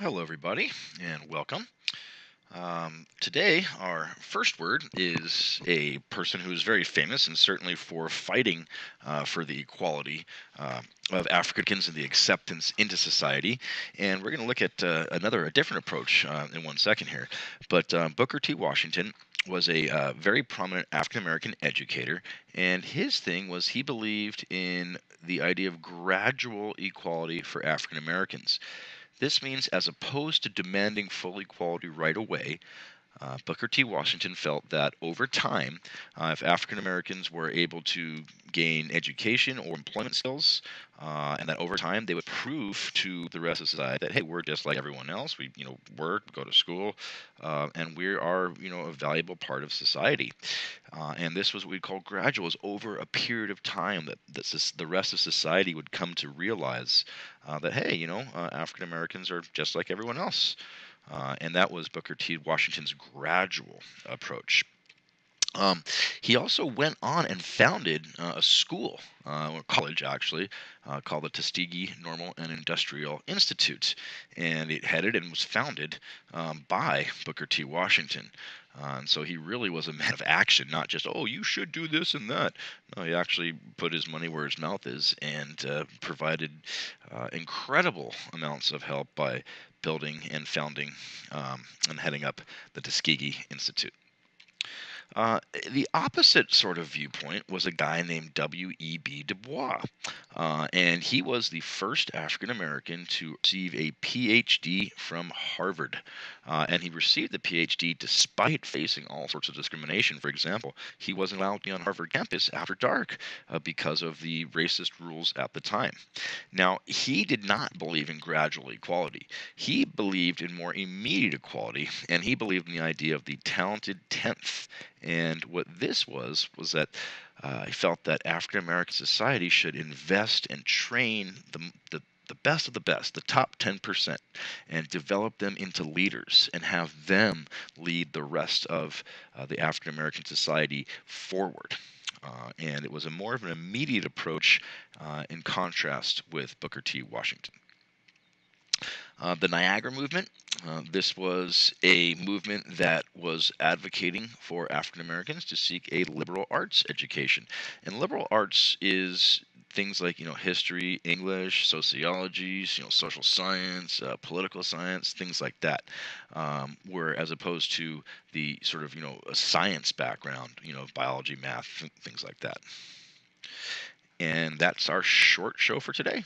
Hello, everybody, and welcome. Today, our first word is a person who is very famous and certainly for fighting for the equality of Africans and the acceptance into society. And we're going to look at a different approach in 1 second here. But Booker T. Washington was a very prominent African American educator, and his thing was he believed in the idea of gradual equality for African Americans. This means, as opposed to demanding full equality right away, Booker T. Washington felt that over time, if African Americans were able to gain education or employment skills, and that over time they would prove to the rest of society that hey, we're just like everyone else. We, work, go to school, and we are, a valuable part of society. And this was what we call graduals over a period of time that the rest of society would come to realize that hey, African Americans are just like everyone else. And that was Booker T. Washington's gradual approach. Um, he also went on and founded a school, or college actually, called the Tuskegee Normal and Industrial Institute. And it headed and was founded by Booker T. Washington. And so he really was a man of action, not just, oh, you should do this and that. No, he actually put his money where his mouth is and provided incredible amounts of help by building and founding and heading up the Tuskegee Institute. Uh, the opposite sort of viewpoint was a guy named W.E.B. Du Bois, and he was the first African American to receive a PhD from Harvard. And he received the PhD despite facing all sorts of discrimination. For example, he wasn't allowed to be on Harvard campus after dark because of the racist rules at the time. Now, he did not believe in gradual equality. He believed in more immediate equality, and he believed in the idea of the talented 10th. And what this was that he felt that African American society should invest and train the best of the best, the top 10%, and develop them into leaders and have them lead the rest of the African American society forward. And it was a more of an immediate approach in contrast with Booker T. Washington. The Niagara Movement. This was a movement that was advocating for African Americans to seek a liberal arts education. And liberal arts is things like history, English, sociology, social science, political science, things like that. Where as opposed to the sort of a science background, biology, math, things like that. And that's our short show for today.